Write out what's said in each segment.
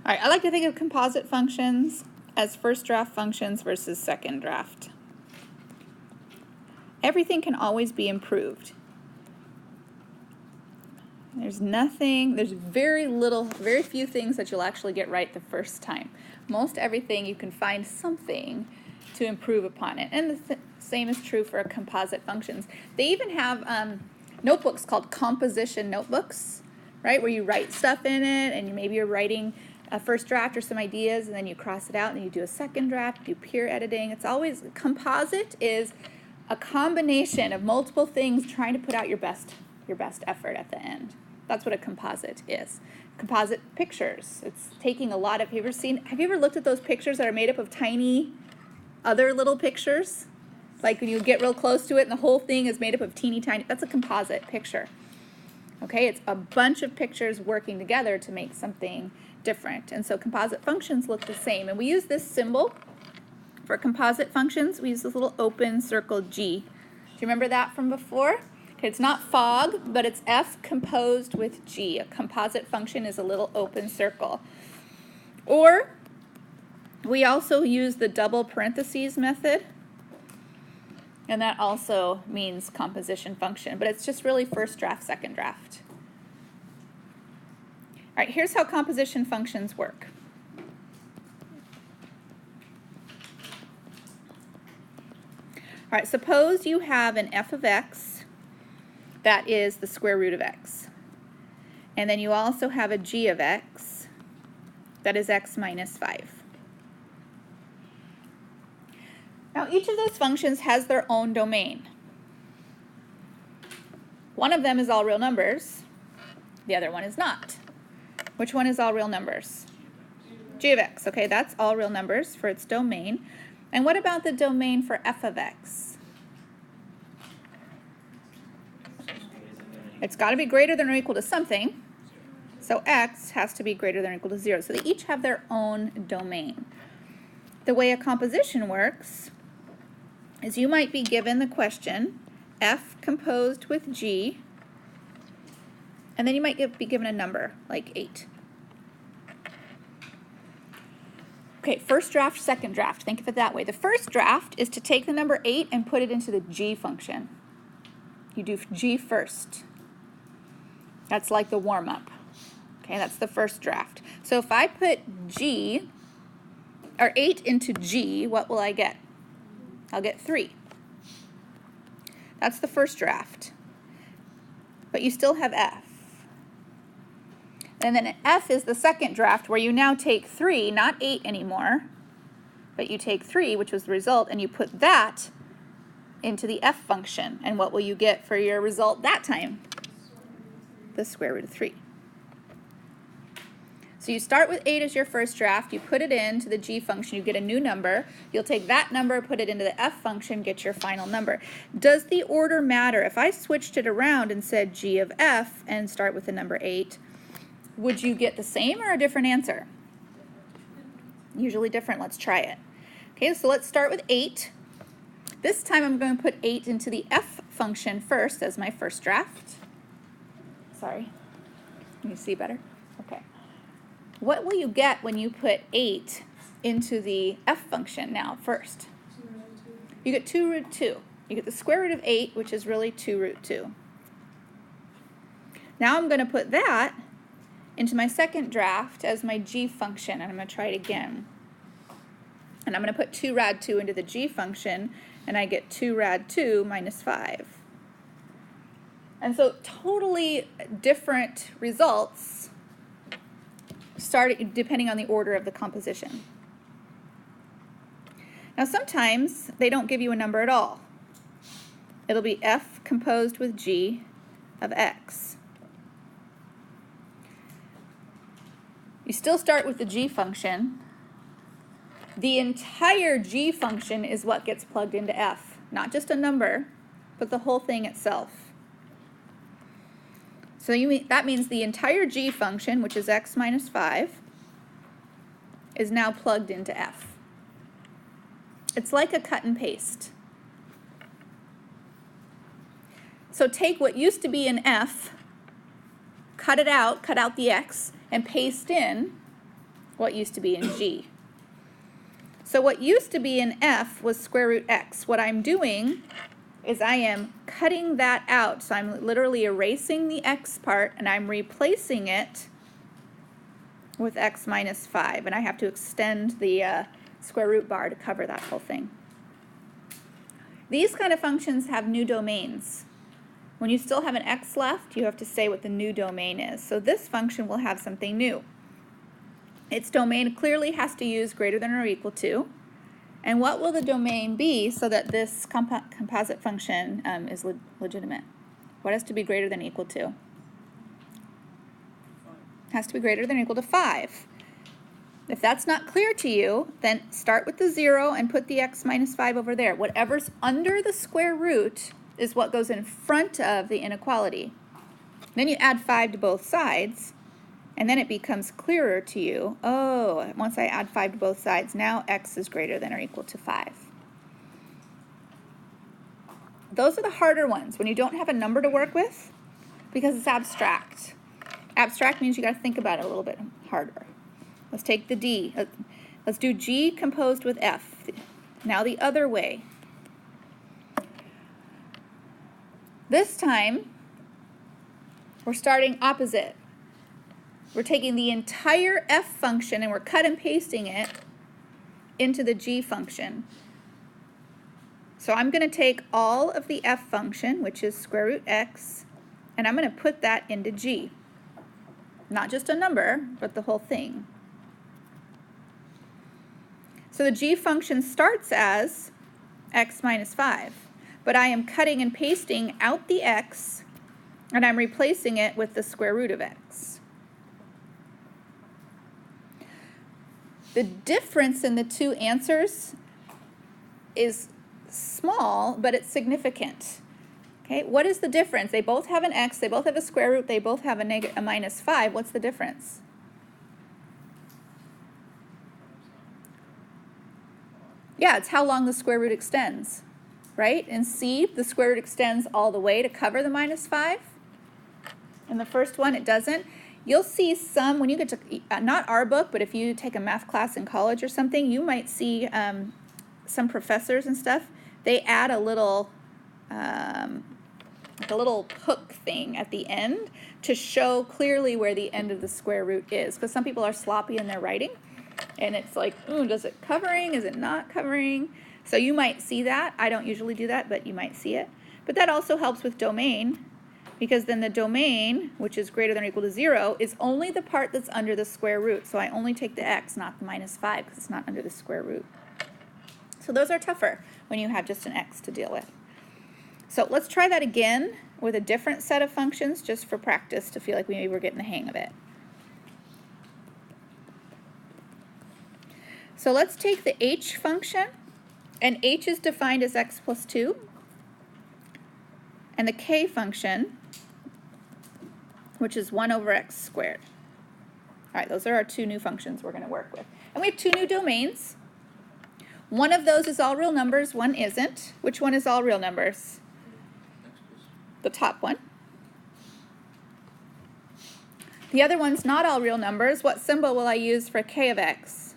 All right, I like to think of composite functions as first draft functions versus second draft. Everything can always be improved. There's very few things that you'll actually get right the first time. Most everything you can find something to improve upon it. And the same is true for composite functions. They even have notebooks called composition notebooks, right, where you write stuff in it, and maybe you're writing a first draft or some ideas, and then you cross it out, and you do a second draft, do peer editing. It's always, composite is a combination of multiple things trying to put out your best effort at the end. That's what a composite is. Composite pictures. It's taking a lot of, have you ever looked at those pictures that are made up of tiny other little pictures? Like when you get real close to it and the whole thing is made up of teeny tiny, that's a composite picture. Okay, it's a bunch of pictures working together to make something different. And so composite functions look the same. And we use this symbol for composite functions. We use this little open circle G. Do you remember that from before? Okay, it's not fog, but it's F composed with G. A composite function is a little open circle. Or we also use the double parentheses method, and that also means composition function, but it's just really first draft, second draft. All right, here's how composition functions work. All right, suppose you have an f of x that is the square root of x. And then you also have a g of x that is x minus 5. Now each of those functions has their own domain. One of them is all real numbers, the other one is not. Which one is all real numbers? G of x, okay, that's all real numbers for its domain. And what about the domain for f of x? It's got to be greater than or equal to something, so x has to be greater than or equal to 0. So they each have their own domain. The way a composition works is you might be given the question, f composed with g, and then you might be given a number, like 8. Okay, first draft, second draft. Think of it that way. The first draft is to take the number 8 and put it into the g function. You do g first. That's like the warm-up. Okay, that's the first draft. So if I put 8 into g, what will I get? I'll get 3. That's the first draft. But you still have f. And then f is the second draft, where you now take 3, not 8 anymore, but you take 3, which was the result, and you put that into the f function. And what will you get for your result that time? The square root of 3. So you start with 8 as your first draft, you put it into the g function, you get a new number, you'll take that number, put it into the f function, get your final number. Does the order matter? If I switched it around and said g of f and start with the number 8, would you get the same or a different answer? Usually different. Let's try it. Okay, so let's start with 8. This time I'm going to put 8 into the f function first as my first draft. Sorry. Can you see better? Okay. What will you get when you put 8 into the f function now first? You get 2 root 2. You get the square root of 8, which is really 2 root 2. Now I'm going to put that into my second draft as my g function, and I'm going to try it again. And I'm going to put 2 rad 2 into the g function, and I get 2 rad 2 minus 5. And so totally different results depending on the order of the composition. Now sometimes they don't give you a number at all. It'll be f composed with g of x. You still start with the g function. The entire g function is what gets plugged into f, not just a number, but the whole thing itself. So that means the entire g function, which is x minus 5, is now plugged into f. It's like a cut and paste. So take what used to be an f, cut it out, cut out the x, and paste in what used to be in G. So what used to be in F was square root x. What I'm doing is I am cutting that out. So I'm literally erasing the x part and I'm replacing it with x minus 5. And I have to extend the square root bar to cover that whole thing. These kind of functions have new domains. When you still have an x left, you have to say what the new domain is. So this function will have something new. Its domain clearly has to use greater than or equal to. And what will the domain be so that this composite function is legitimate? What has to be greater than or equal to? Has to be greater than or equal to 5. If that's not clear to you, then start with the 0 and put the x minus 5 over there. Whatever's under the square root is what goes in front of the inequality. Then you add 5 to both sides, and then it becomes clearer to you. Oh, once I add 5 to both sides, now x is greater than or equal to 5. Those are the harder ones, when you don't have a number to work with, because it's abstract. Abstract means you got to think about it a little bit harder. Let's take the D. Let's do G composed with F. Now the other way. This time, we're starting opposite. We're taking the entire F function and we're cut and pasting it into the G function. So I'm going to take all of the F function, which is square root x, and I'm going to put that into G. Not just a number, but the whole thing. So the G function starts as x minus 5, but I am cutting and pasting out the x, and I'm replacing it with the square root of x. The difference in the two answers is small, but it's significant. Okay, what is the difference? They both have an x, they both have a square root, they both have a minus 5. What's the difference? Yeah, it's how long the square root extends, right? In C, the square root extends all the way to cover the minus 5. In the first one, it doesn't. You'll see some, when you get to, not our book, but if you take a math class in college or something, you might see some professors and stuff, they add a little like a little hook thing at the end to show clearly where the end of the square root is, because some people are sloppy in their writing, and it's like, ooh, does it covering, is it not covering? So you might see that. I don't usually do that, but you might see it. But that also helps with domain, because then the domain, which is greater than or equal to 0, is only the part that's under the square root. So I only take the x, not the minus 5, because it's not under the square root. So those are tougher when you have just an x to deal with. So let's try that again with a different set of functions, just for practice, to feel like maybe we're getting the hang of it. So let's take the h function, and h is defined as x plus 2, and the k function, which is 1 over x squared. All right, those are our two new functions we're going to work with. And we have two new domains. One of those is all real numbers, one isn't. Which one is all real numbers? The top one. The other one's not all real numbers. What symbol will I use for k of x?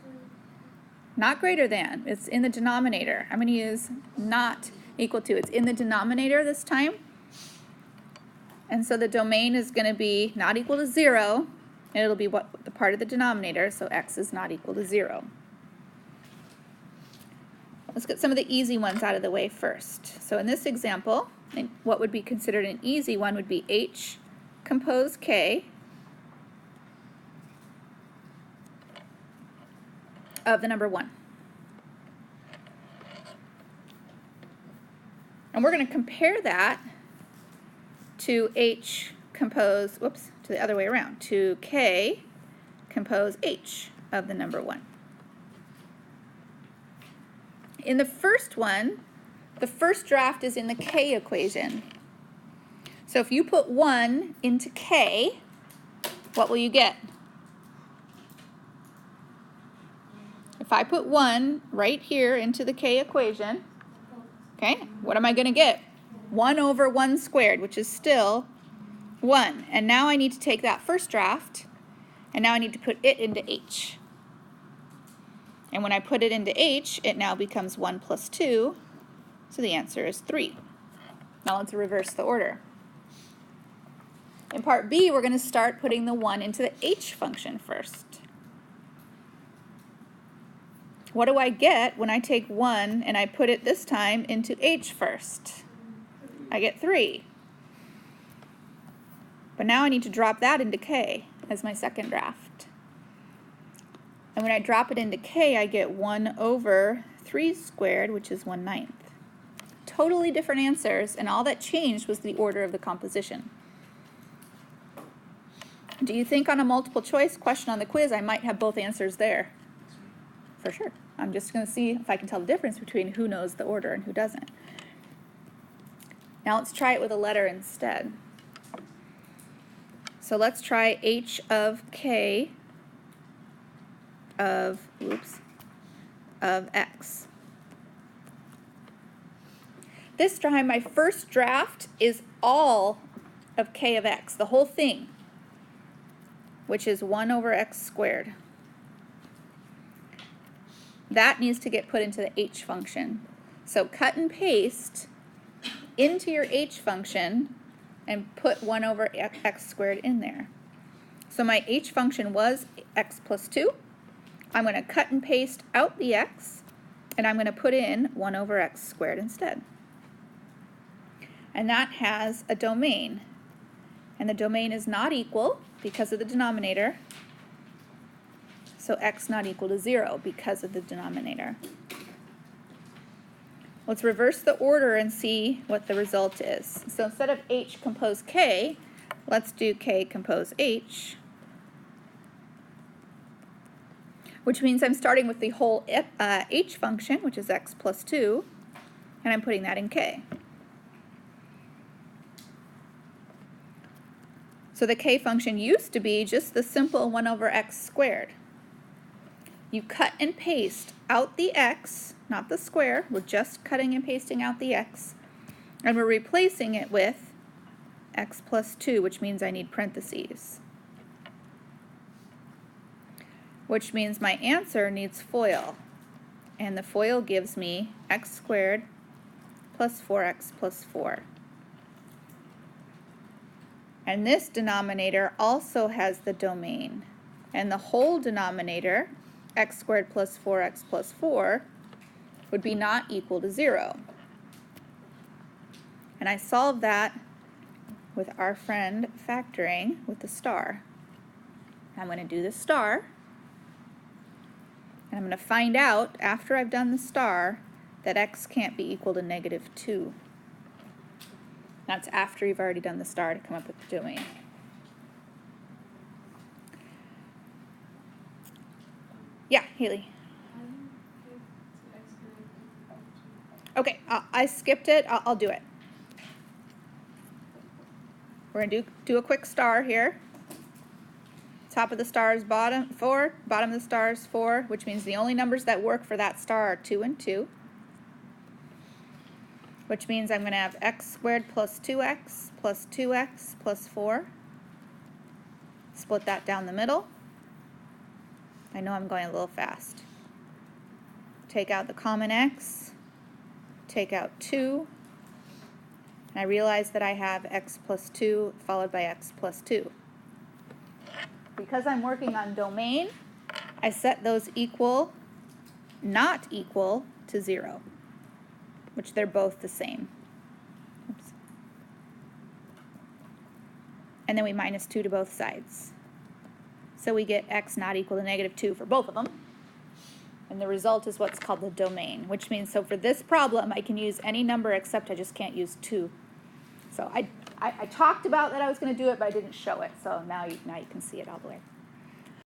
Not greater than. It's in the denominator. I'm going to use not equal to. It's in the denominator this time. And so the domain is going to be not equal to 0, and it'll be what the part of the denominator, so x is not equal to 0. Let's get some of the easy ones out of the way first. So in this example, what would be considered an easy one would be h compose k of the number 1. And we're going to compare that to h compose, whoops, to the other way around, to k compose h of the number 1. In the first one, the first draft is in the k equation. So if you put 1 into k, what will you get? If I put 1 right here into the k equation, okay, what am I going to get? 1 over 1 squared, which is still 1. And now I need to take that first draft, and now I need to put it into h. And when I put it into h, it now becomes 1 plus 2, so the answer is 3. Now let's reverse the order. In part B, we're going to start putting the 1 into the h function first. What do I get when I take 1 and I put it this time into h first? I get 3. But now I need to drop that into k as my second draft. And when I drop it into k, I get 1 over 3 squared, which is 1/9. Totally different answers, and all that changed was the order of the composition. Do you think on a multiple choice question on the quiz I might have both answers there? For sure. I'm just going to see if I can tell the difference between who knows the order and who doesn't. Now let's try it with a letter instead. So let's try h of k of x. This time my first draft is all of k of x, the whole thing, which is 1 over x squared. That needs to get put into the h function. So cut and paste into your h function and put 1 over x squared in there. So my h function was x plus 2. I'm going to cut and paste out the x, and I'm going to put in 1 over x squared instead. And that has a domain. And the domain is not equal because of the denominator. So x not equal to 0 because of the denominator. Let's reverse the order and see what the result is. So instead of h compose k, let's do k compose h, which means I'm starting with the whole h function, which is x plus 2, and I'm putting that in k. So the k function used to be just the simple 1 over x squared. You cut and paste out the x, not the square. We're just cutting and pasting out the x. And we're replacing it with x plus 2, which means I need parentheses. Which means my answer needs FOIL. And the FOIL gives me x squared plus 4x plus 4. And this denominator also has the domain. And the whole denominator, x squared plus 4x plus 4, would be not equal to 0. And I solved that with our friend factoring with the star. I'm going to do the star, and I'm going to find out after I've done the star that x can't be equal to -2. That's after you've already done the star to come up with the domain. Yeah, Haley. Okay, I skipped it. I'll do it. We're going to do a quick star here. Top of the star is bottom 4, bottom of the star is 4, which means the only numbers that work for that star are 2 and 2. Which means I'm going to have x squared plus 2x plus 2x plus 4. Split that down the middle. I know I'm going a little fast. Take out the common x, take out 2, and I realize that I have x plus 2 followed by x plus 2. Because I'm working on domain, I set those equal, not equal to 0, which they're both the same. Oops. And then we minus 2 to both sides. So we get x not equal to -2 for both of them. And the result is what's called the domain, which means, so for this problem, I can use any number except I just can't use 2. So I talked about that I was going to do it, but I didn't show it. So now you can see it all the way.